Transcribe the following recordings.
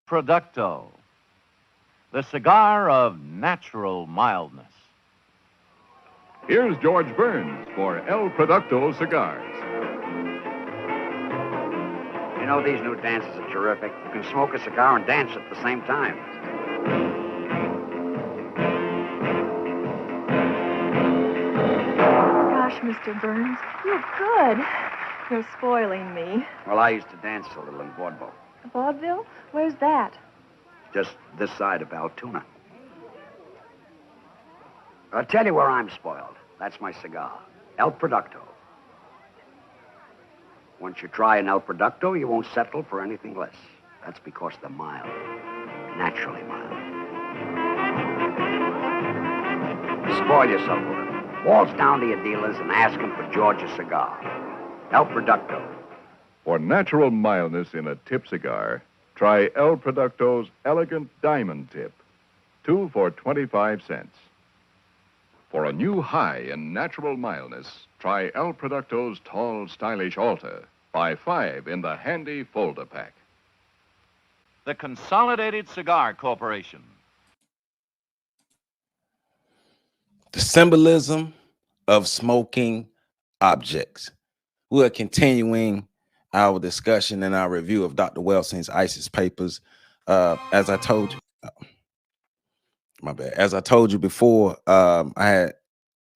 Producto, the cigar of natural mildness. Here's George Burns for El Producto Cigars. You know, these new dances are terrific. You can smoke a cigar and dance at the same time. Gosh, Mr. Burns, you're good. You're spoiling me. Well, I used to dance a little in vaudeville. Vaudeville? Where's that? Just this side of Altoona. I'll tell you where I'm spoiled. That's my cigar. El Producto. Once you try an El Producto, you won't settle for anything less. That's because they're mild. Naturally mild. Spoil yourself with it. Waltz down to your dealers and ask them for George's cigar. El Producto. For natural mildness in a tip cigar, try El Producto's Elegant Diamond Tip. 2 for 25 cents. For a new high in natural mildness, try El Producto's Tall, Stylish Alta. Buy 5 in the handy folder pack. The Consolidated Cigar Corporation. The symbolism of smoking objects. We are continuing our discussion and our review of Dr. Welsing's ISIS papers. As I told you, my bad. As I told you before, I had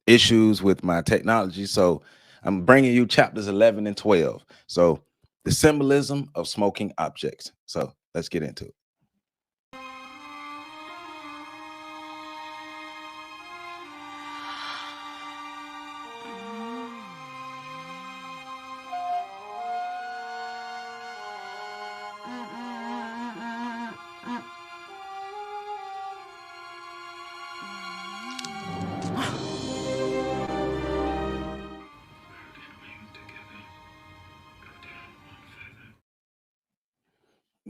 issues with my technology, so I'm bringing you chapters 11 and 12. So the symbolism of smoking objects. So let's get into it.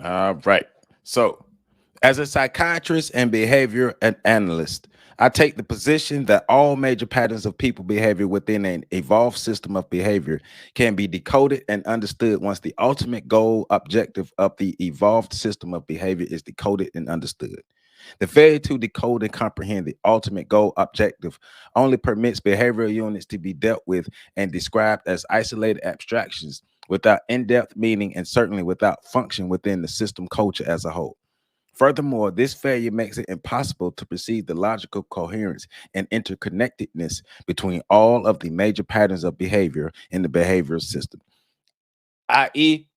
All right. So, as a psychiatrist and behavior analyst, I take the position that all major patterns of people behavior within an evolved system of behavior can be decoded and understood once the ultimate goal objective of the evolved system of behavior is decoded and understood. The failure to decode and comprehend the ultimate goal objective only permits behavioral units to be dealt with and described as isolated abstractions without in-depth meaning and certainly without function within the system culture as a whole. Furthermore, this failure makes it impossible to perceive the logical coherence and interconnectedness between all of the major patterns of behavior in the behavioral system. I.e.,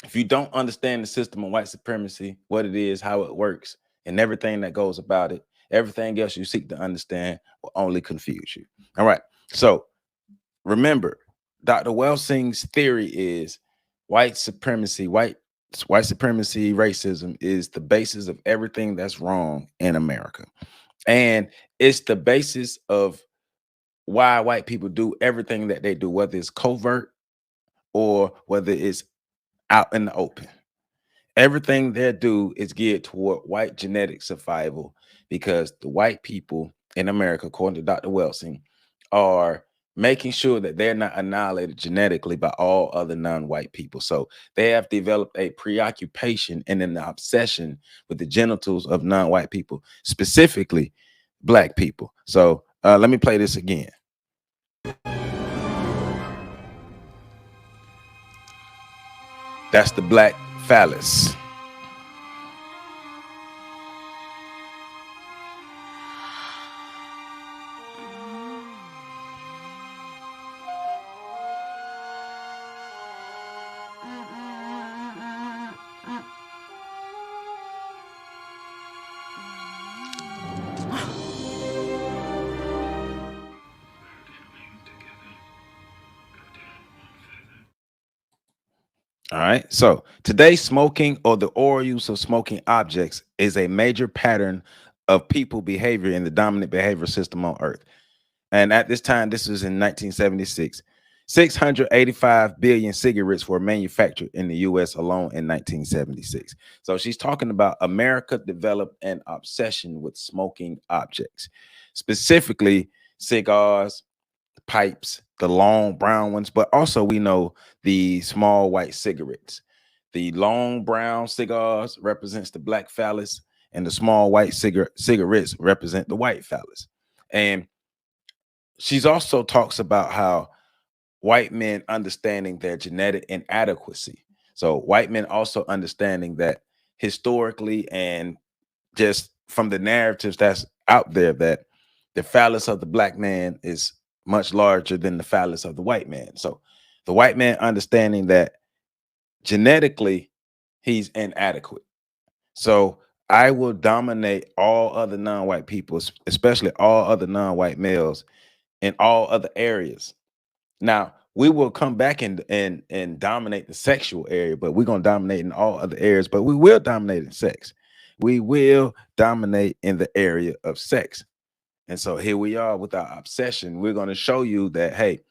if you don't understand the system of white supremacy, what it is, how it works, and everything that goes about it, everything else you seek to understand will only confuse you. All right. So remember, Dr. Welsing's theory is white supremacy, white supremacy, racism is the basis of everything that's wrong in America. And it's the basis of why white people do everything that they do, whether it's covert or whether it's out in the open. Everything they do is geared toward white genetic survival because the white people in America, according to Dr. Welsing, are making sure that they're not annihilated genetically by all other non-white people. So they have developed a preoccupation and an obsession with the genitals of non-white people, specifically black people. So let me play this again. That's the black phallus. All right. So today, smoking or the oral use of smoking objects is a major pattern of people behavior in the dominant behavioral system on Earth. And at this time, this was in 1976. 685 billion cigarettes were manufactured in the U.S. alone in 1976. So she's talking about America developed an obsession with smoking objects, specifically cigars, pipes, the long brown ones, but also we know the small white cigarettes. The long brown cigars represents the black phallus, and the small white cigarettes represent the white phallus. And she's also talks about how white men understanding their genetic inadequacy. So white men also understanding that historically and just from the narratives that's out there, that the phallus of the black man is much larger than the phallus of the white man. So the white man understanding that genetically he's inadequate. So I will dominate all other non-white people, especially all other non-white males in all other areas. Now we will come back and dominate the sexual area, but we're gonna dominate in all other areas, but we will dominate in sex. We will dominate in the area of sex. And so here we are with our obsession. We're going to show you that, hey,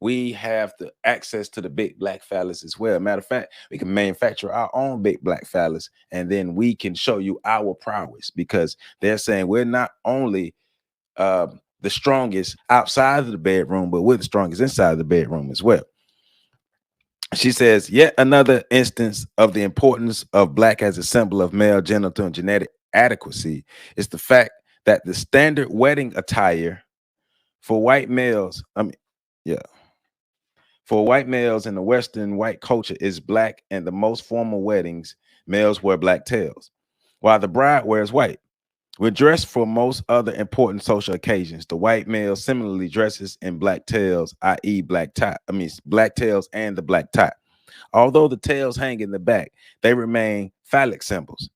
we have the access to the big black phallus as well. Matter of fact, we can manufacture our own big black phallus, and then we can show you our prowess, because they're saying we're not only the strongest outside of the bedroom, but we're the strongest inside of the bedroom as well. She says, yet another instance of the importance of black as a symbol of male genital and genetic adequacy is the fact that the standard wedding attire for white males, for white males in the Western white culture is black, and the most formal weddings, males wear black tails, while the bride wears white. We're dressed for most other important social occasions. The white male similarly dresses in black tails, i.e. black tie. Black tails and the black tie. Although the tails hang in the back, they remain phallic symbols.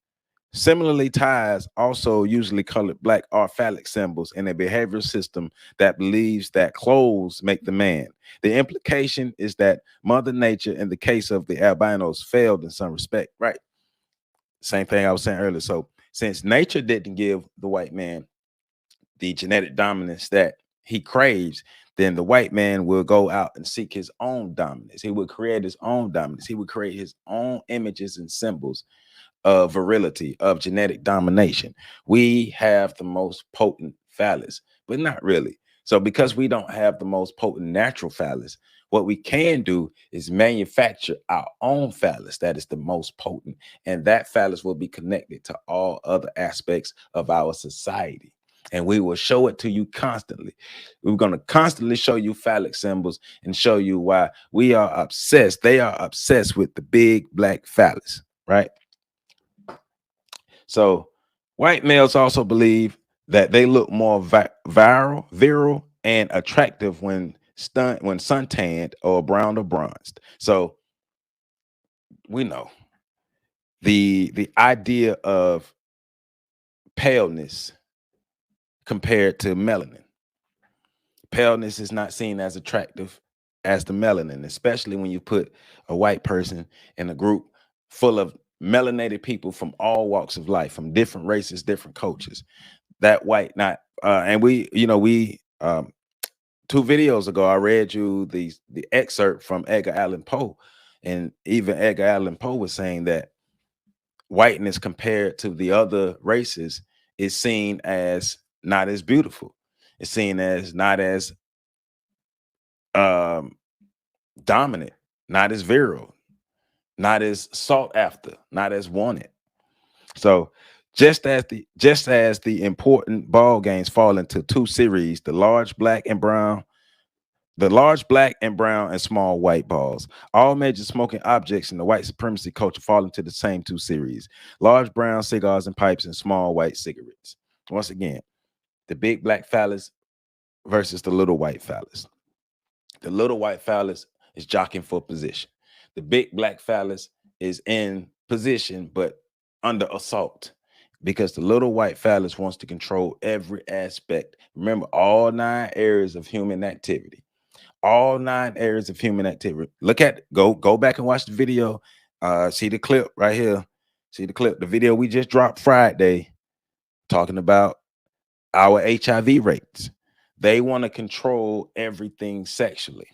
Similarly, ties, also usually colored black, are phallic symbols in a behavioral system that believes that clothes make the man. The implication is that Mother Nature, in the case of the albinos, failed in some respect, right? Same thing I was saying earlier. So since nature didn't give the white man the genetic dominance that he craves, then the white man will go out and seek his own dominance. He would create his own dominance. He would create his own images and symbols of virility, of genetic domination. We have the most potent phallus, but not really. So because we don't have the most potent natural phallus, what we can do is manufacture our own phallus that is the most potent, and that phallus will be connected to all other aspects of our society. And we will show it to you constantly. We're going to constantly show you phallic symbols and show you why we are obsessed. They are obsessed with the big black phallus, right? So white males also believe that they look more virile, and attractive when suntanned or browned or bronzed. So we know the idea of paleness compared to melanin. Paleness is not seen as attractive as the melanin, especially when you put a white person in a group full of melanated people from all walks of life, from different races, different cultures. That white, not and we 2 videos ago I read you the excerpt from Edgar Allan Poe, and even Edgar Allan Poe was saying that whiteness compared to the other races is seen as not as beautiful. It's seen as not as dominant, not as virile, not as sought after, not as wanted. So just as the important ball games fall into 2 series, the large black and brown and small white balls, all major smoking objects in the white supremacy culture fall into the same 2 series: large brown cigars and pipes and small white cigarettes. Once again, the big black phallus versus the little white phallus. The little white phallus is jockeying for position. The big black phallus is in position, but under assault, because the little white phallus wants to control every aspect. Remember, all 9 areas of human activity. All 9 areas of human activity. Go back and watch the video. See the clip right here. See the clip. The video we just dropped Friday, talking about our HIV rates. They want to control everything sexually.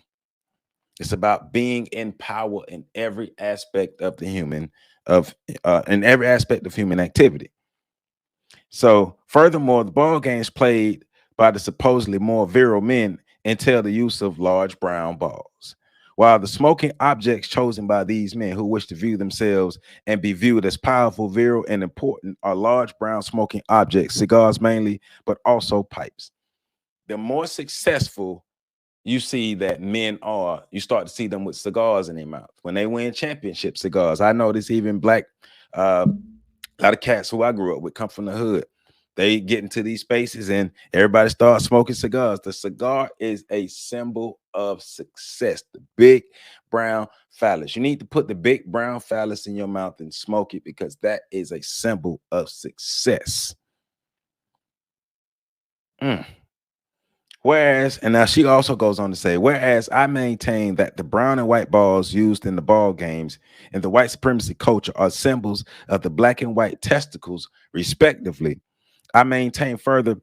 It's about being in power in every aspect of human activity. So furthermore, the ball games played by the supposedly more virile men entail the use of large brown balls, while the smoking objects chosen by these men who wish to view themselves and be viewed as powerful, virile, and important are large brown smoking objects, cigars mainly, but also pipes. The more successful you see that men are, you start to see them with cigars in their mouth when they win championship cigars. I notice even black, a lot of cats who I grew up with come from the hood. They get into these spaces and everybody starts smoking cigars. The cigar is a symbol of success. The big brown phallus. You need to put the big brown phallus in your mouth and smoke it because that is a symbol of success. Whereas, and now she also goes on to say, whereas I maintain that the brown and white balls used in the ball games and the white supremacy culture are symbols of the black and white testicles, respectively. I maintain further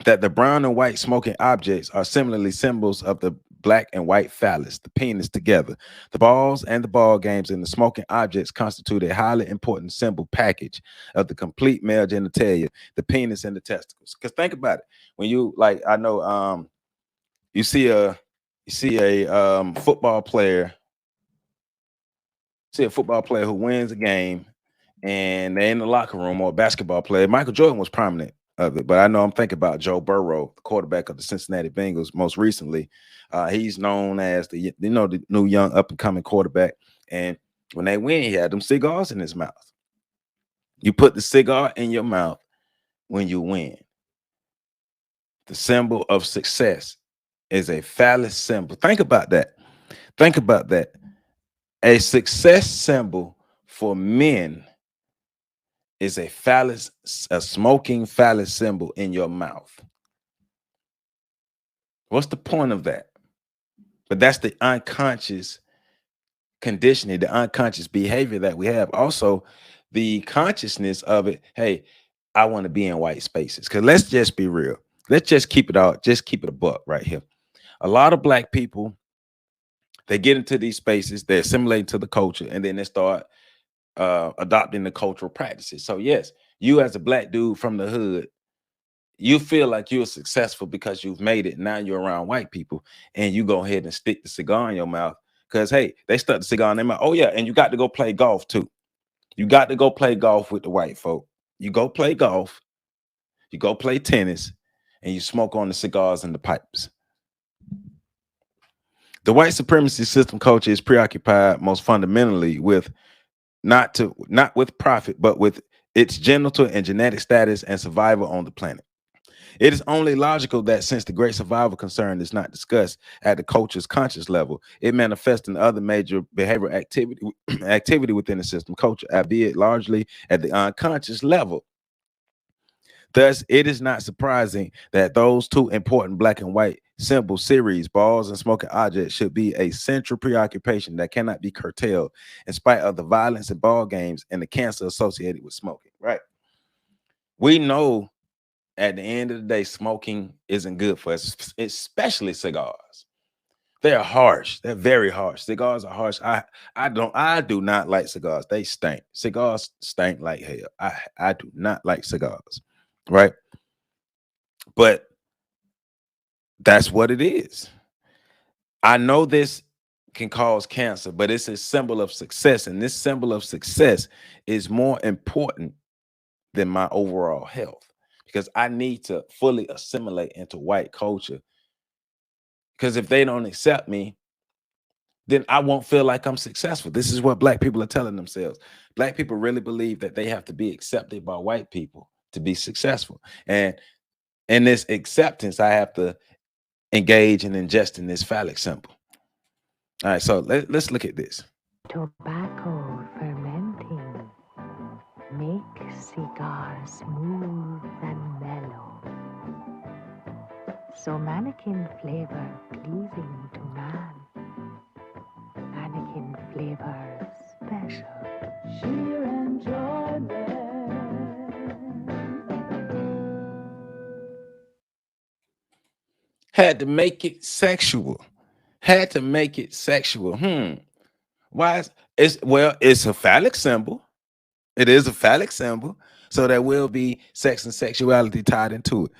that the brown and white smoking objects are similarly symbols of the black and white phallus, the penis together. The balls and the ball games and the smoking objects constitute a highly important symbol package of the complete male genitalia, the penis and the testicles. Because think about it. When you I know you see a football player, who wins a game and they're in the locker room, or a basketball player. Michael Jordan was prominent of it, but I know I'm thinking about Joe Burrow, the quarterback of the Cincinnati Bengals. Most recently, he's known as the new young up and coming quarterback. And when they win, he had them cigars in his mouth. You put the cigar in your mouth when you win. The symbol of success is a phallus symbol. Think about that. Think about that. A success symbol for men is a phallus, a smoking phallus symbol in your mouth. What's the point of that? But that's the unconscious conditioning, the unconscious behavior that we have. Also, the consciousness of it. Hey, I want to be in white spaces. Because let's just be real. Let's just keep it out. Just keep it a buck right here. A lot of black people, they get into these spaces, they assimilate to the culture, and then they start adopting the cultural practices. So yes, you as a black dude from the hood, you feel like you're successful because you've made it. Now you're around white people and you go ahead and stick the cigar in your mouth because, hey, they stuck the cigar in their mouth. Oh yeah, and you got to go play golf too. You got to go play golf with the white folk. You go play golf, you go play tennis, and you smoke on the cigars and the pipes. The white supremacy system culture is preoccupied most fundamentally with not with profit, but with its genital and genetic status and survival on the planet. It is only logical that since the great survival concern is not discussed at the culture's conscious level, it manifests in other major behavioral activity within the system culture, albeit largely at the unconscious level. Thus, it is not surprising that those two important black and white symbol series, balls and smoking objects, should be a central preoccupation that cannot be curtailed in spite of the violence in ball games and the cancer associated with smoking, right? We know at the end of the day, smoking isn't good for us, especially cigars. They're harsh. They're very harsh. Cigars are harsh. I do not like cigars. They stink. Cigars stink like hell. I do not like cigars. Right? But that's what it is. I know this can cause cancer, but it's a symbol of success. And this symbol of success is more important than my overall health because I need to fully assimilate into white culture. Because if they don't accept me, then I won't feel like I'm successful. This is what black people are telling themselves. Black people really believe that they have to be accepted by white people to be successful. And in this acceptance, I have to engage and ingest in this phallic symbol. All right, so let's look at this. Tobacco fermenting, make cigar smooth and mellow, so mannequin flavor pleasing to man, mannequin flavor special, sheer enjoyment. Had to make it sexual. Had to make it sexual. Why it's a phallic symbol. It is a phallic symbol. So there will be sex and sexuality tied into it.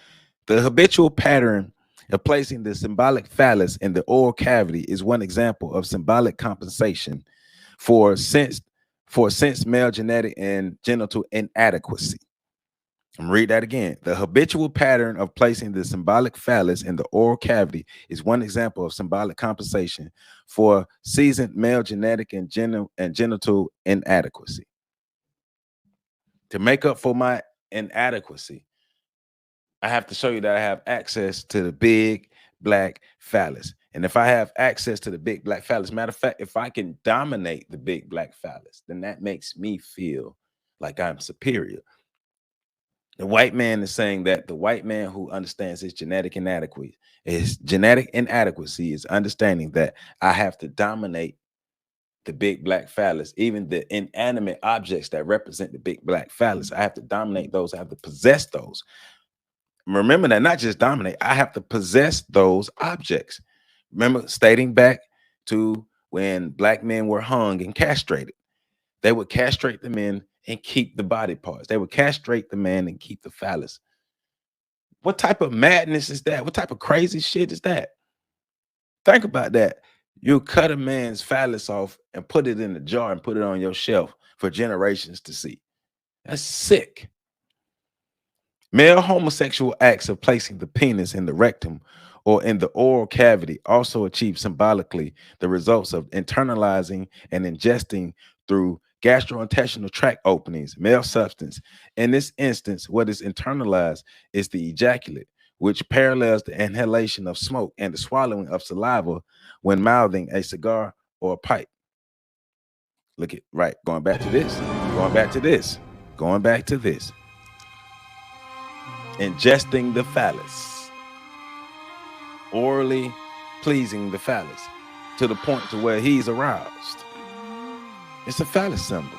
The habitual pattern of placing the symbolic phallus in the oral cavity is one example of symbolic compensation for sense male genetic and genital inadequacy. I'm read that again. The habitual pattern of placing the symbolic phallus in the oral cavity is one example of symbolic compensation for seasoned male genetic and genital inadequacy. To make up for my inadequacy, I have to show you that I have access to the big black phallus. And if I have access to the big black phallus, matter of fact, if I can dominate the big black phallus, then that makes me feel like I'm superior. The white man is saying that the white man who understands his genetic inadequacy is understanding that I have to dominate the big black phallus, even the inanimate objects that represent the big black phallus. I have to dominate those. I have to possess those. Remember that, not just dominate, I have to possess those objects. Remember, stating back to when black men were hung and castrated, they would castrate the men and keep the body parts. They would castrate the man and keep the phallus. What type of madness is that? What type of crazy shit is that? Think about that. You cut a man's phallus off and put it in a jar and put it on your shelf for generations to see. That's sick. Male homosexual acts of placing the penis in the rectum or in the oral cavity also achieve symbolically the results of internalizing and ingesting through gastrointestinal tract openings male substance. In this instance, what is internalized is the ejaculate, which parallels the inhalation of smoke and the swallowing of saliva when mouthing a cigar or a pipe. Look at right, going back to this, going back to this, going back to this. Ingesting the phallus, orally pleasing the phallus to the point to where he's aroused. It's a phallus symbol.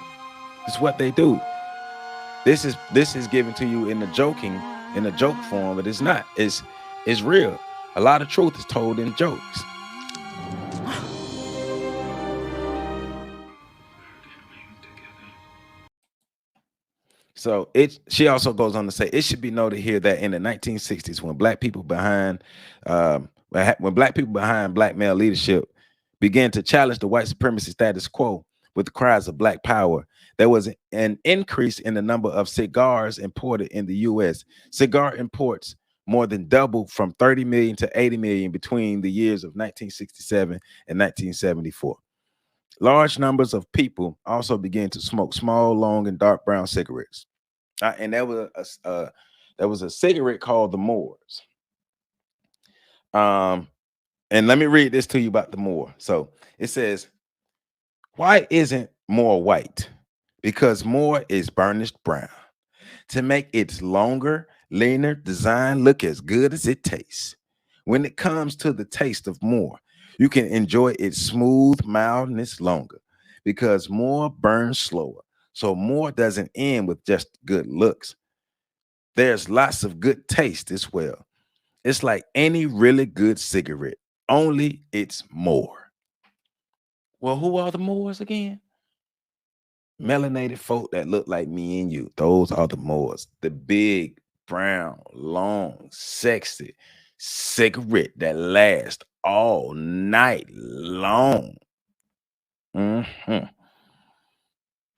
It's what they do. This is given to you in a joke form, but it's not. It's real. A lot of truth is told in jokes. So she also goes on to say it should be noted here that in the 1960s, when black people behind black male leadership began to challenge the white supremacy status quo with the cries of black power, there was an increase in the number of cigars imported in the U.S. Cigar imports more than doubled from 30 million to 80 million between the years of 1967 and 1974. Large numbers of people also began to smoke small, long, and dark brown cigarettes. And there was a cigarette called the Moors. And let me read this to you about the Moor. So it says, why isn't Moor white? Because Moor is burnished brown to make its longer, leaner design look as good as it tastes. When it comes to the taste of Moor, you can enjoy its smooth mildness longer because Moor burns slower. So Moor doesn't end with just good looks. There's lots of good taste as well. It's like any really good cigarette, only it's more. Well, who are the Moors again? Melanated folk that look like me and you. Those are the Moors. The big, brown, long, sexy cigarette that lasts all night long.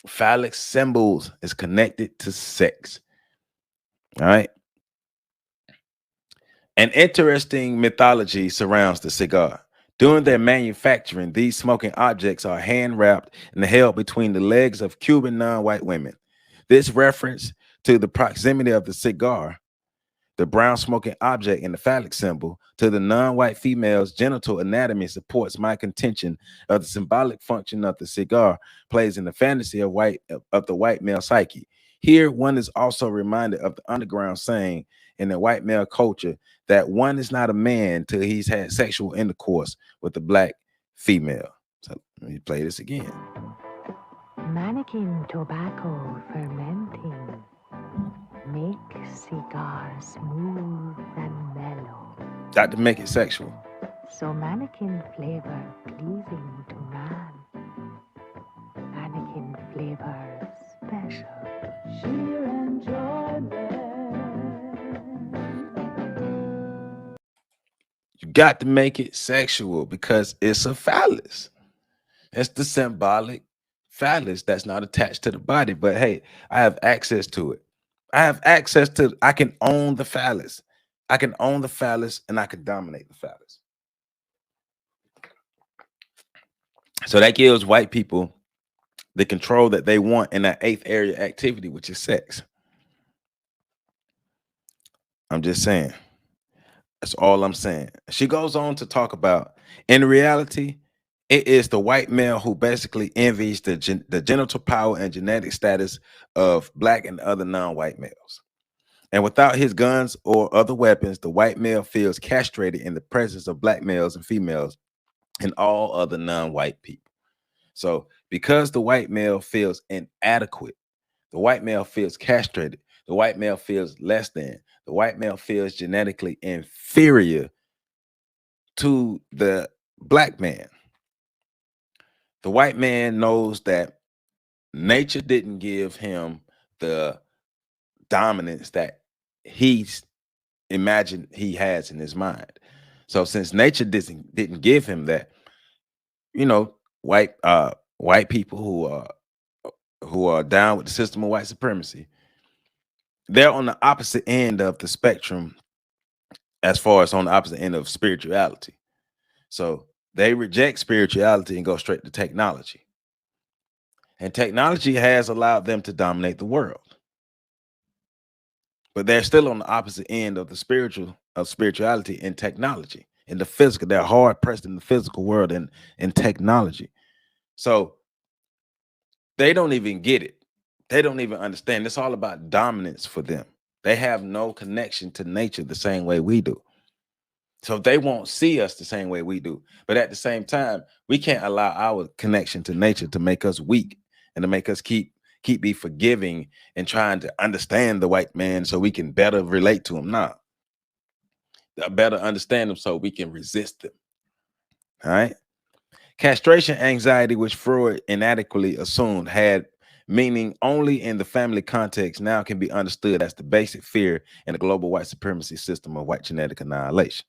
Phallic symbols is connected to sex. All right. An interesting mythology surrounds the cigar. During their manufacturing, these smoking objects are hand-wrapped and held between the legs of Cuban non-white women. This reference to the proximity of the cigar, the brown smoking object and the phallic symbol, to the non-white female's genital anatomy supports my contention of the symbolic function of the cigar plays in the fantasy of the white male psyche. Here, one is also reminded of the underground saying in the white male culture that one is not a man till he's had sexual intercourse with a black female. So let me play this again. Mannequin tobacco fermenting. Make cigar smooth and mellow. Got to make it sexual. So mannequin flavor pleasing to man. Mannequin flavor special. Sheer enjoyment. got to make it sexual because it's a phallus. It's the symbolic phallus that's not attached to the body. But hey, I have access to it. I can own the phallus. I can own the phallus and I can dominate the phallus. So that gives white people the control that they want in that eighth area activity, which is sex. I'm just saying. That's all I'm saying. She goes on to talk about, in reality, it is the white male who basically envies the genital power and genetic status of black and other non-white males. And without his guns or other weapons, the white male feels castrated in the presence of black males and females and all other non-white people. So because the white male feels inadequate, the white male feels castrated, the white male feels less than, the white male feels genetically inferior to the black man. The white man knows that nature didn't give him the dominance that he's imagined he has in his mind. So since nature didn't give him that, you know, white people who are down with the system of white supremacy, they're on the opposite end of the spectrum as far as on the opposite end of spirituality. So they reject spirituality and go straight to technology. And technology has allowed them to dominate the world. But they're still on the opposite end of the spirituality and technology. In the physical, they're hard pressed in the physical world and in technology. So they don't even get it. They don't even understand. It's all about dominance for them. They have no connection to nature the same way we do. So they won't see us the same way we do. But at the same time, we can't allow our connection to nature to make us weak and to make us keep be forgiving and trying to understand the white man so we can better relate to him. Nah, better understand them so we can resist them. All right. Castration anxiety, which Freud inadequately assumed had meaning only in the family context, now can be understood as the basic fear in the global white supremacy system of white genetic annihilation.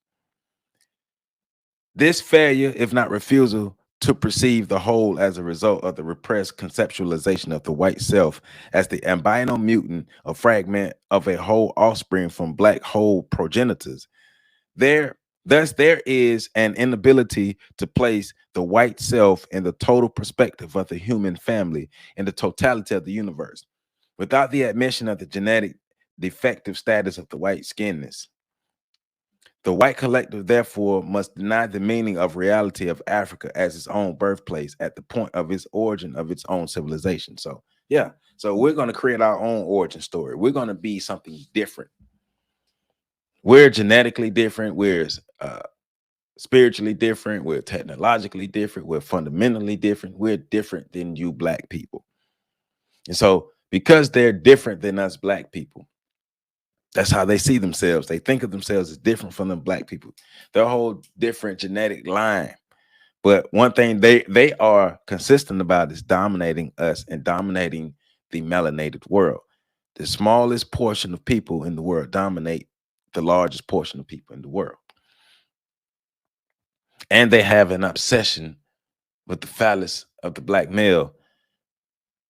This failure, if not refusal, to perceive the whole as a result of the repressed conceptualization of the white self as the albino mutant, a fragment of a whole offspring from black whole progenitors. Thus, there is an inability to place the white self in the total perspective of the human family in the totality of the universe, without the admission of the genetic defective status of the white skinness. The white collective, therefore, must deny the meaning of reality of Africa as its own birthplace at the point of its origin of its own civilization. So, yeah. So we're going to create our own origin story. We're going to be something different. We're genetically different. We're spiritually different. We're technologically different. We're fundamentally different. We're different than you black people. And so because they're different than us black people, that's how they see themselves. They think of themselves as different from the black people. They're a whole different genetic line. But one thing they are consistent about is dominating us and dominating the melanated world. The smallest portion of people in the world dominate the largest portion of people in the world. And they have an obsession with the phallus of the black male.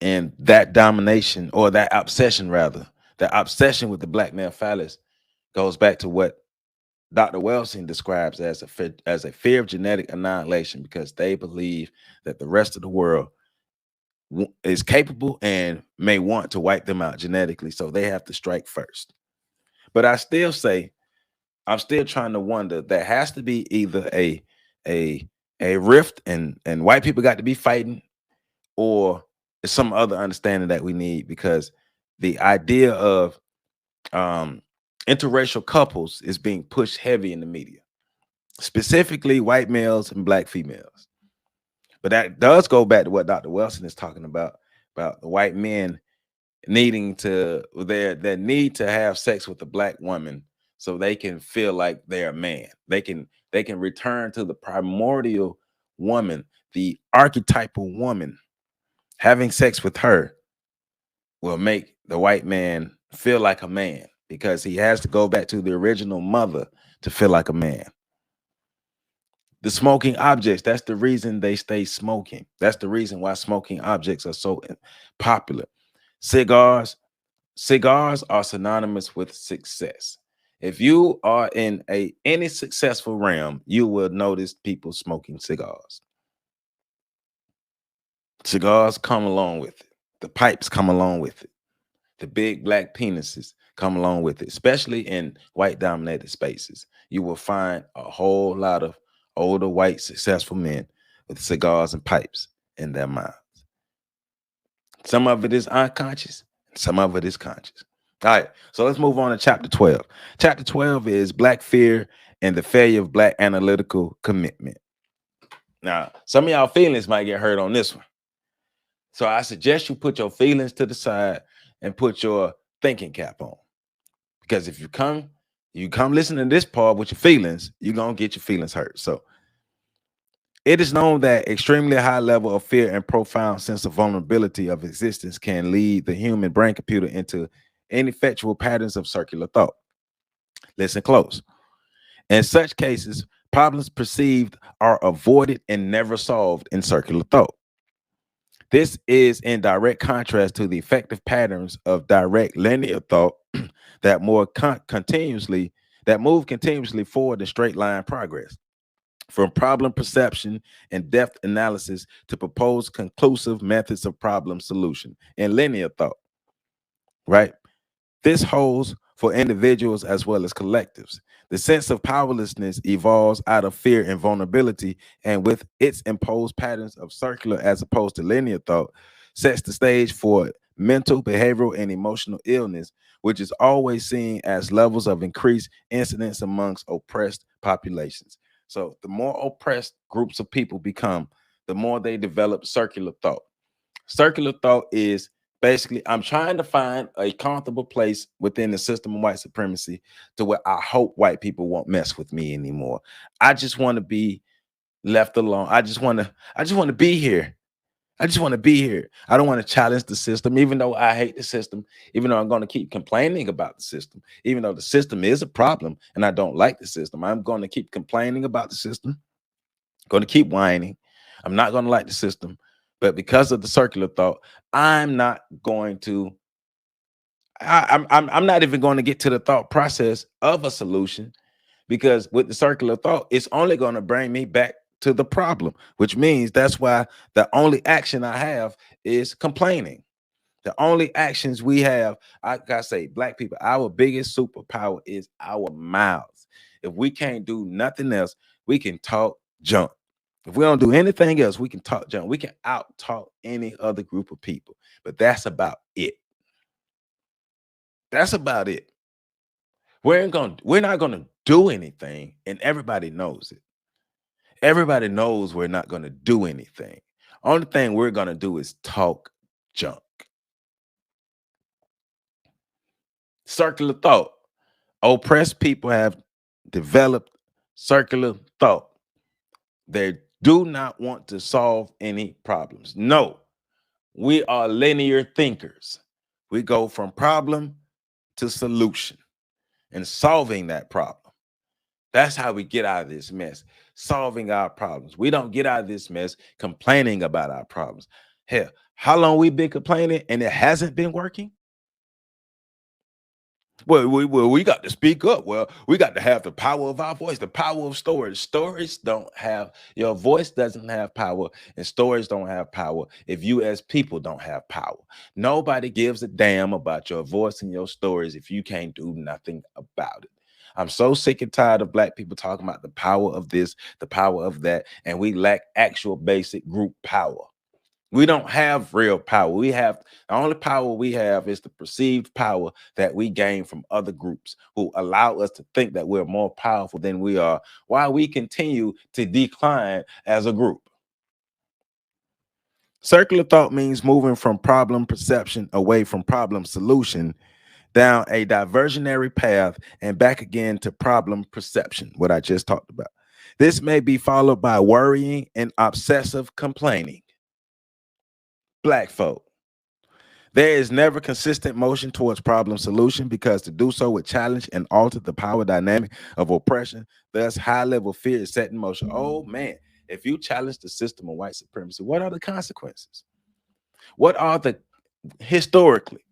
And that domination, or that obsession rather, the obsession with the black male phallus goes back to what Dr. Welsing describes as a fear of genetic annihilation, because they believe that the rest of the world is capable and may want to wipe them out genetically, so they have to strike first. But I still say, I'm still trying to wonder, there has to be either a rift and white people got to be fighting, or some other understanding that we need, because the idea of interracial couples is being pushed heavy in the media, specifically white males and black females. But that does go back to what Dr. Welsing is talking about the white men needing to their need to have sex with a black woman so they can feel like they're a man. They can return to the primordial woman, the archetypal woman. Having sex with her will make the white man feel like a man, because he has to go back to the original mother to feel like a man. The smoking objects, that's the reason they stay smoking. That's the reason why smoking objects are so popular. Cigars, cigars are synonymous with success. If you are in any successful realm, you will notice people smoking cigars. Cigars come along with it. The pipes come along with it. The big black penises come along with it, especially in white dominated spaces. You will find a whole lot of older white successful men with cigars and pipes in their mouths. Some of it is unconscious, some of it is conscious. All right, so let's move on to chapter 12. Chapter 12 is Black Fear and the Failure of Black Analytical Commitment. Now, some of y'all feelings might get hurt on this one. So I suggest you put your feelings to the side and put your thinking cap on. Because if you come listen to this part with your feelings, you're going to get your feelings hurt. So it is known that extremely high level of fear and profound sense of vulnerability of existence can lead the human brain computer into ineffectual patterns of circular thought. Listen close. In such cases, problems perceived are avoided and never solved in circular thought. This is in direct contrast to the effective patterns of direct linear thought that move continuously forward in straight line progress. From problem perception and depth analysis to proposed conclusive methods of problem solution in linear thought, right? This holds for individuals as well as collectives. The sense of powerlessness evolves out of fear and vulnerability, and with its imposed patterns of circular as opposed to linear thought, sets the stage for mental, behavioral, and emotional illness, which is always seen as levels of increased incidence amongst oppressed populations. So the more oppressed groups of people become, the more they develop circular thought. Circular thought is basically, I'm trying to find a comfortable place within the system of white supremacy to where I hope white people won't mess with me anymore. I just want to be left alone. I just want to be here. I just want to be here. I don't want to challenge the system, even though I hate the system, even though I'm going to keep complaining about the system, even though the system is a problem and I don't like the system. I'm going to keep complaining about the system, going to keep whining. I'm not going to like the system. But because of the circular thought, I'm not going to, I'm not even going to get to the thought process of a solution, because with the circular thought, it's only going to bring me back to the problem, which means that's why the only action I have is complaining. The only actions we have, I gotta say, black people, our biggest superpower is our mouths. If we can't do nothing else, we can talk junk. If we don't do anything else, we can talk junk. We can out talk any other group of people, but that's about it. That's about it. We're not gonna do anything, and everybody knows it. Everybody knows we're not gonna do anything. Only thing we're gonna do is talk junk. Circular thought. Oppressed people have developed circular thought. They do not want to solve any problems. No, we are linear thinkers. We go from problem to solution and solving that problem. That's how we get out of this mess, solving our problems. We don't get out of this mess complaining about our problems. Hell, how long we been complaining and it hasn't been working? Well, we got to speak up. Well, we got to have the power of our voice, the power of storage. Storage don't have, your voice doesn't have power, and storage don't have power if you as people don't have power. Nobody gives a damn about your voice and your stories if you can't do nothing about it. I'm so sick and tired of black people talking about the power of this, the power of that, and we lack actual basic group power. We don't have real power. The only power we have is the perceived power that we gain from other groups who allow us to think that we're more powerful than we are, while we continue to decline as a group. Circular thought means moving from problem perception away from problem solution down a diversionary path and back again to problem perception, what I just talked about. This may be followed by worrying and obsessive complaining. Black folk, There is never consistent motion towards problem solution because to do so would challenge and alter the power dynamic of oppression. Thus, high level fear is set in motion. Oh man, if you challenge the system of white supremacy, what are the consequences? What are the historically?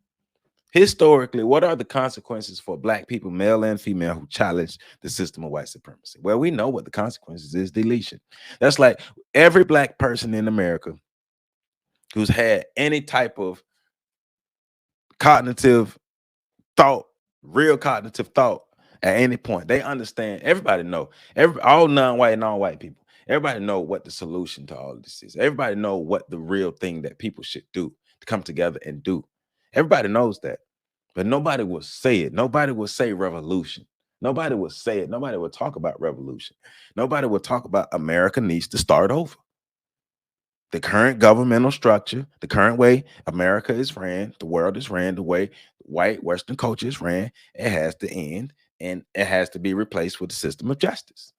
Historically, what are the consequences for black people, male and female, who challenge the system of white supremacy? Well, we know what the consequences is: deletion. That's like every black person in America who's had any type of cognitive thought, real cognitive thought at any point, they understand. Everybody know, all non-white and non-white people, everybody know what the solution to all of this is. Everybody know what the real thing that people should do to come together and do. Everybody knows that, but nobody will say it. Nobody will say revolution. Nobody will say it. Nobody will talk about revolution. Nobody will talk about America needs to start over. The current governmental structure, the current way America is ran, the world is ran, the way white Western culture is ran, it has to end, and it has to be replaced with a system of justice.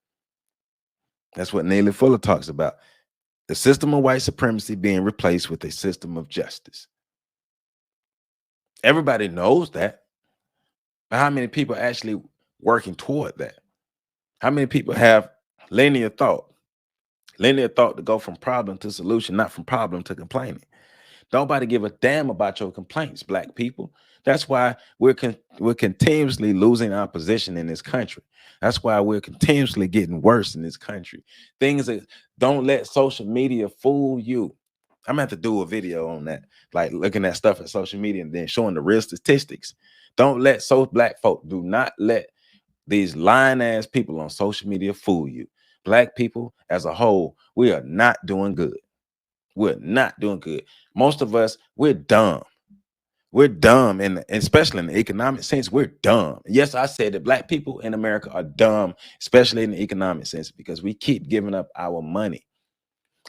That's what Neely Fuller talks about. The system of white supremacy being replaced with a system of justice. Everybody knows that. But how many people are actually working toward that? How many people have linear thought? Linear thought to go from problem to solution, not from problem to complaining. Nobody give a damn about your complaints, black people. That's why we're continuously losing our position in this country. That's why we're continuously getting worse in this country. Things that don't let social media fool you. I'm gonna have to do a video on that, like looking at stuff at social media and then showing the real statistics. Don't let black folk, do not let these lying ass people on social media fool you. Black people as a whole, we are not doing good. We're not doing good. Most of us, we're dumb. We're dumb, and especially in the economic sense, we're dumb. Yes, I said that black people in America are dumb, especially in the economic sense, because we keep giving up our money.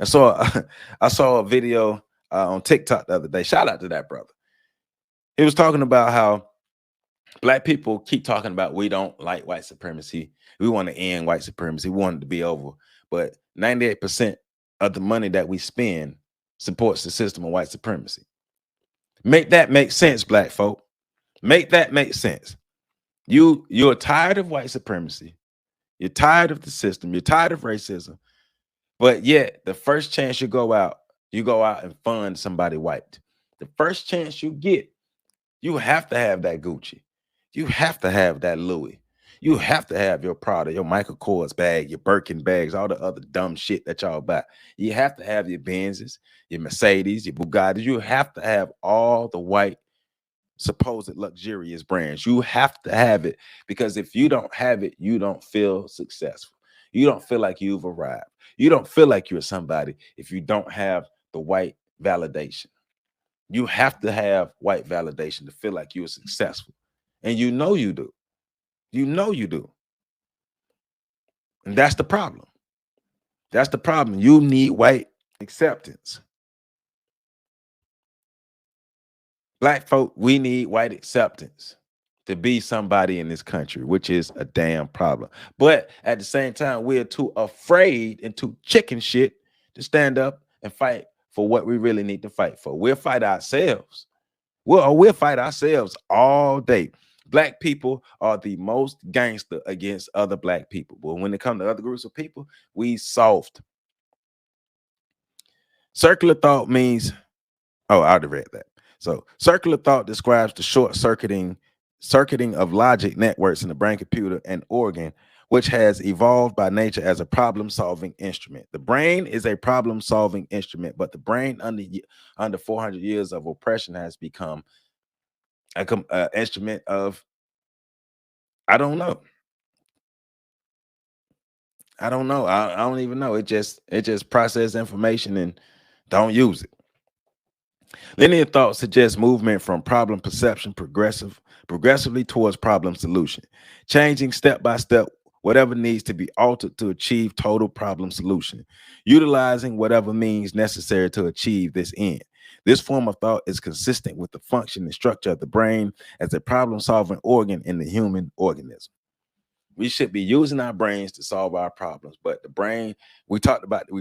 I saw a video on TikTok the other day. Shout out to that brother. He was talking about how black people keep talking about we don't like white supremacy. We want to end white supremacy. We want it to be over. But 98% of the money that we spend supports the system of white supremacy. Make that make sense, black folk. Make that make sense. You're tired of white supremacy. You're tired of the system. You're tired of racism. But yet, the first chance you go out and fund somebody white. The first chance you get, you have to have that Gucci. You have to have that Louis. You have to have your Prada, your Michael Kors bag, your Birkin bags, all the other dumb shit that y'all buy. You have to have your Benzes, your Mercedes, your Bugattis. You have to have all the white supposed luxurious brands. You have to have it, because if you don't have it, you don't feel successful. You don't feel like you've arrived. You don't feel like you're somebody if you don't have the white validation. You have to have white validation to feel like you're successful. And you know you do. You know you do. And that's the problem. That's the problem. You need white acceptance. Black folk, we need white acceptance to be somebody in this country, which is a damn problem. But at the same time, we're too afraid and too chicken shit to stand up and fight for what we really need to fight for. We'll fight ourselves. We'll fight ourselves all day. Black people are the most gangster against other black people. But when it comes to other groups of people, we soft. Circular thought means, oh, I already read that. So circular thought describes the circuiting of logic networks in the brain, computer, and organ, which has evolved by nature as a problem-solving instrument. The brain is a problem-solving instrument, but the brain under 400 years of oppression has become an instrument of, I don't know. I don't know. I don't even know. It just processes information and don't use it. Linear thought suggests movement from problem perception progressively towards problem solution, changing step by step whatever needs to be altered to achieve total problem solution, utilizing whatever means necessary to achieve this end. This form of thought is consistent with the function and structure of the brain as a problem-solving organ in the human organism. We should be using our brains to solve our problems, but the brain, we talked about the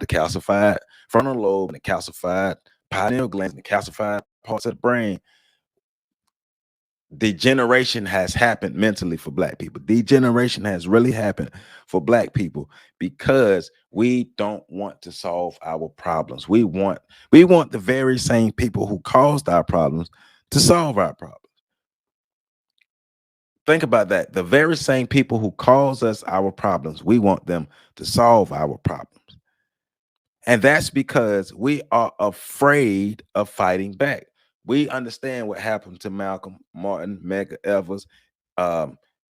calcified frontal lobe and the calcified pineal gland and the calcified parts of the brain, degeneration has happened mentally for black people. Degeneration has really happened for black people because we don't want to solve our problems. We want the very same people who caused our problems to solve our problems. Think about that. The very same people who cause us our problems, we want them to solve our problems. And that's because we are afraid of fighting back. We understand what happened to Malcolm, Martin, Medgar Evers,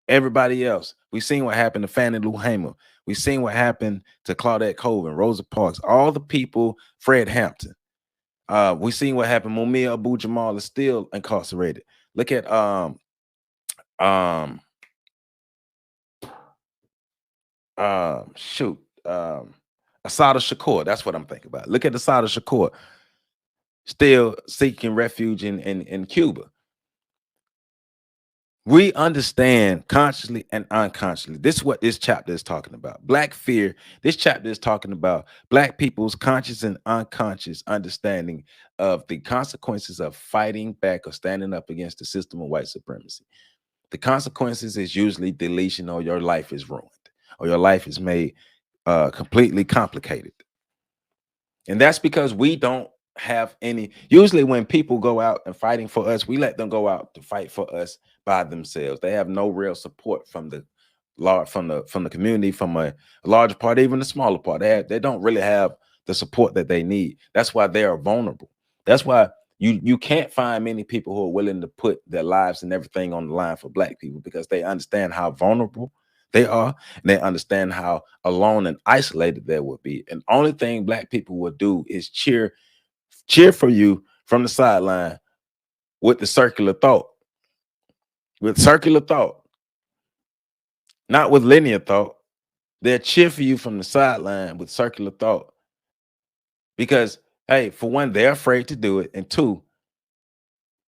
everybody else. We've seen what happened to Fannie Lou Hamer. We've seen what happened to Claudette Colvin, Rosa Parks, all the people, Fred Hampton. We've seen what happened. Mumia Abu Jamal is still incarcerated. Look at Assata Shakur. That's what I'm thinking about. Look at Assata Shakur, still seeking refuge in Cuba. We understand consciously and unconsciously. This is what this chapter is talking about. Black fear. This chapter is talking about black people's conscious and unconscious understanding of the consequences of fighting back or standing up against the system of white supremacy. The consequences is usually deletion, or your life is ruined, or your life is made completely complicated. And that's because we don't have any. Usually when people go out and fighting for us, we let them go out to fight for us by themselves. They have no real support from the community, from a larger part, even the smaller part. They don't really have the support that they need. That's why they are vulnerable. That's why you can't find many people who are willing to put their lives and everything on the line for black people, because they understand how vulnerable they are, and they understand how alone and isolated they would be. And only thing black people will do is cheer for you from the sideline with the circular thought. With circular thought, not with linear thought. They'll cheer for you from the sideline with circular thought. Because, hey, for one, they're afraid to do it. And two,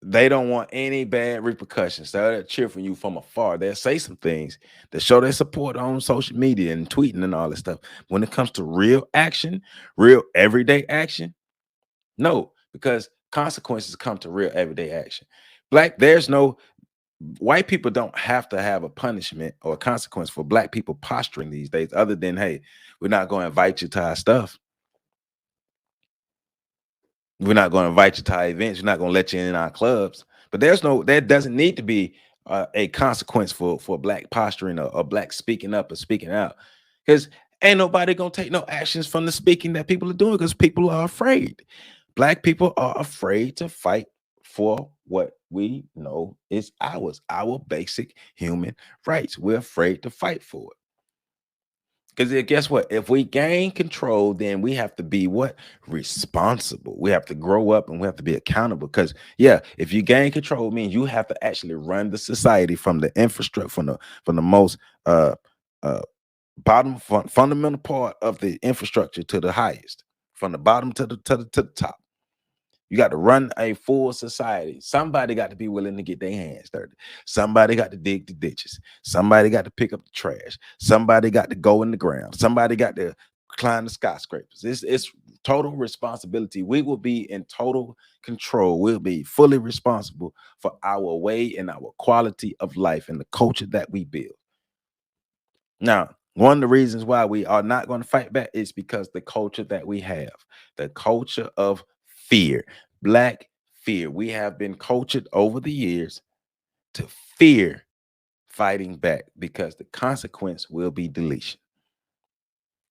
they don't want any bad repercussions. So they'll cheer for you from afar. They'll say some things that show their support on social media and tweeting and all this stuff. When it comes to real action, real everyday action, no, because consequences come to real everyday action. White people don't have to have a punishment or a consequence for black people posturing these days, other than, hey, we're not going to invite you to our stuff. We're not going to invite you to our events. We're not going to let you in our clubs. But there doesn't need to be a consequence for black posturing or black speaking up or speaking out, because ain't nobody going to take no actions from the speaking that people are doing, because people are afraid. Black people are afraid to fight for what we know is ours, our basic human rights. We're afraid to fight for it. Because guess what? If we gain control, then we have to be what? Responsible. We have to grow up and we have to be accountable. Because, yeah, if you gain control, it means you have to actually run the society from the infrastructure, from the most bottom fundamental part of the infrastructure to the highest, from the bottom to the top. You got to run a full society. Somebody got to be willing to get their hands dirty. Somebody got to dig the ditches. Somebody got to pick up the trash. Somebody got to go in the ground. Somebody got to climb the skyscrapers. It's total responsibility. We will be in total control. We'll be fully responsible for our way and our quality of life and the culture that we build. Now, one of the reasons why we are not going to fight back is because the culture that we have, the culture of fear, black fear. We have been cultured over the years to fear fighting back because the consequence will be deletion.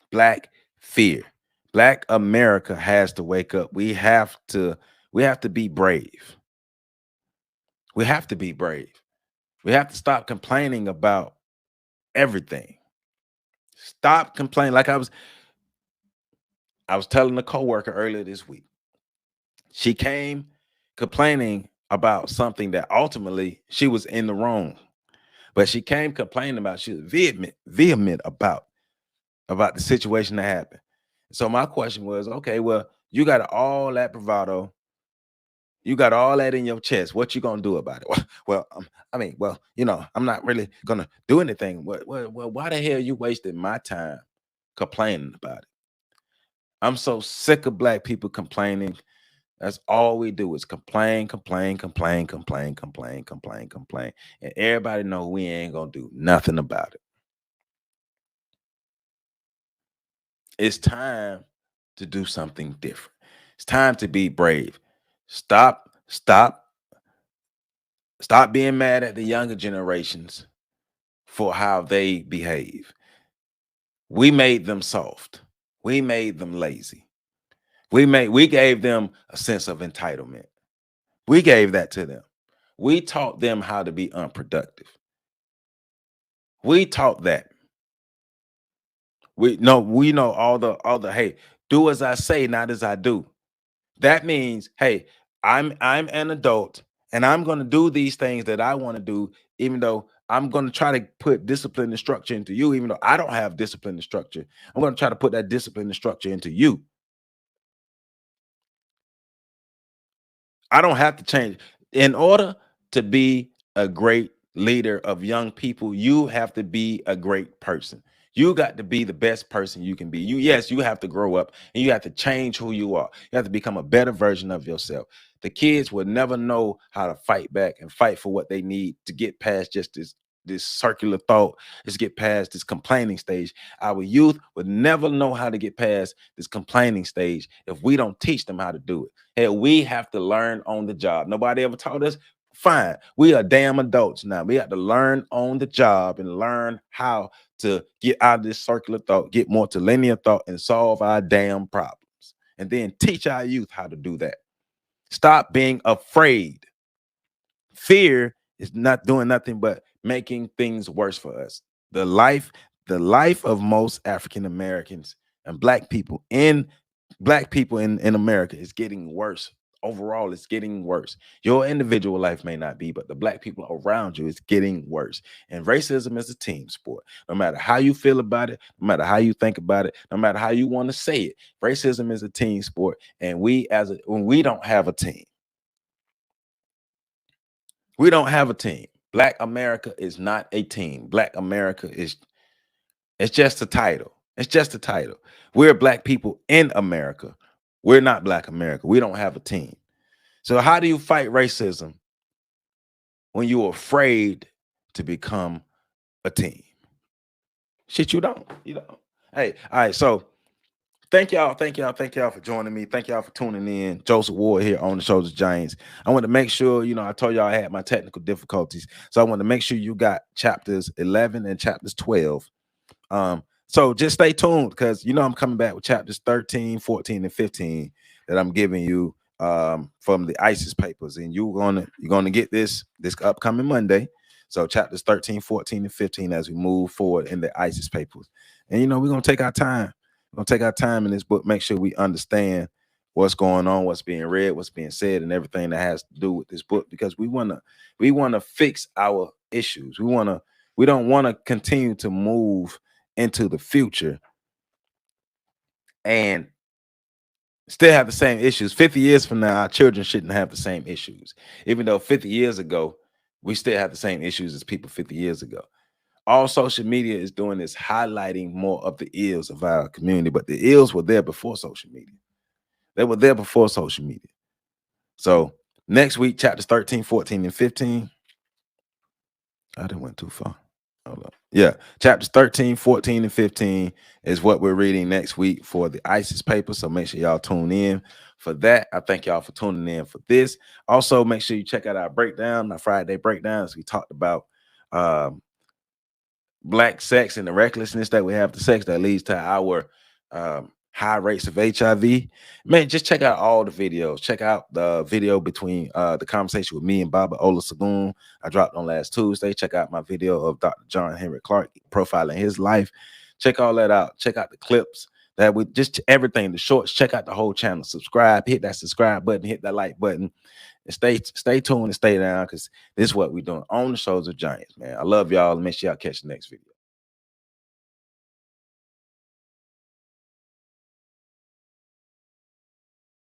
Black fear. Black America has to wake up. We have to be brave. We have to be brave. We have to stop complaining about everything. Stop complaining. Like I was telling a coworker earlier this week. She came complaining about something that ultimately she was in the wrong. But she came complaining about, she was vehement about the situation that happened. So my question was, okay, well, you got all that bravado. You got all that in your chest. What you gonna do about it? Well, I'm not really gonna do anything. Well, why the hell you wasting my time complaining about it? I'm so sick of black people complaining That's all we do is complain, complain, complain, complain, complain, complain, complain. And everybody know we ain't gonna do nothing about it. It's time to do something different. It's time to be brave. Stop being mad at the younger generations for how they behave. We made them soft. We made them lazy. We gave them a sense of entitlement. We gave that to them. We taught them how to be unproductive. We taught that. We know all the hey, do as I say, not as I do. That means, hey, I'm an adult and I'm going to do these things that I want to do, even though I'm going to try to put discipline and structure into you, even though I don't have discipline and structure. I'm going to try to put that discipline and structure into you. I don't have to change. In order to be a great leader of young people, you have to be a great person. You got to be the best person you can be. Yes, you have to grow up and you have to change who you are. You have to become a better version of yourself. The kids will never know how to fight back and fight for what they need to get past just this circular thought, just get past this complaining stage. Our youth would never know how to get past this complaining stage if we don't teach them how to do it. Hell, we have to learn on the job. Nobody ever taught us. Fine. We are damn adults now. We have to learn on the job and learn how to get out of this circular thought, get more to linear thought, and solve our damn problems. And then teach our youth how to do that. Stop being afraid. Fear is not doing nothing but making things worse for us. The life of most African Americans and black people in America is getting worse. Overall, it's getting worse. Your individual life may not be, but the black people around you is getting worse. And racism is a team sport. No matter how you feel about it, no matter how you think about it, no matter how you want to say it, racism is a team sport. And when we don't have a team, we don't have a team. Black America is not a team. Black America it's just a title. It's just a title. We're black people in America. We're not Black America. We don't have a team. So how do you fight racism when you're afraid to become a team? Shit, you don't. You don't. Hey, all right. So thank y'all for joining me. Thank y'all for tuning in. Joseph Ward here on the Shoulders of Giants. I want to make sure, I told y'all I had my technical difficulties. So I want to make sure you got chapters 11 and chapters 12. So just stay tuned because I'm coming back with chapters 13, 14, and 15 that I'm giving you from the ISIS papers. And you're gonna get this upcoming Monday. So chapters 13, 14, and 15 as we move forward in the ISIS papers. And we're gonna take our time. We're gonna take our time in this book, make sure we understand what's going on, what's being read, what's being said, and everything that has to do with this book, because we wanna fix our issues. We don't want to continue to move into the future and still have the same issues. 50 years from now, our children shouldn't have the same issues. Even though 50 years ago, we still have the same issues as people 50 years ago. All social media is doing is highlighting more of the ills of our community, but the ills were there before social media. They were there before social media. So next week, chapters 13, 14, and 15. I didn't went too far. Hold up. Yeah, chapters 13, 14, and 15 is what we're reading next week for the ISIS paper. So make sure y'all tune in for that. I thank y'all for tuning in for this. Also, make sure you check out our breakdown, our Friday breakdowns. We talked about black sex and the recklessness that we have to sex that leads to our high rates of HIV. Man, just check out all the videos. Check out the video between the conversation with me and Baba Olusegun I dropped on last Tuesday. Check out my video of Dr. John Henry Clark profiling his life. Check all that out. Check out the clips that we just everything, the shorts. Check out the whole channel. Subscribe, hit that subscribe button, hit that like button, and stay tuned and stay down because this is what we're doing on the Shoulders of Giants, man. I love y'all. Make sure y'all catch the next video.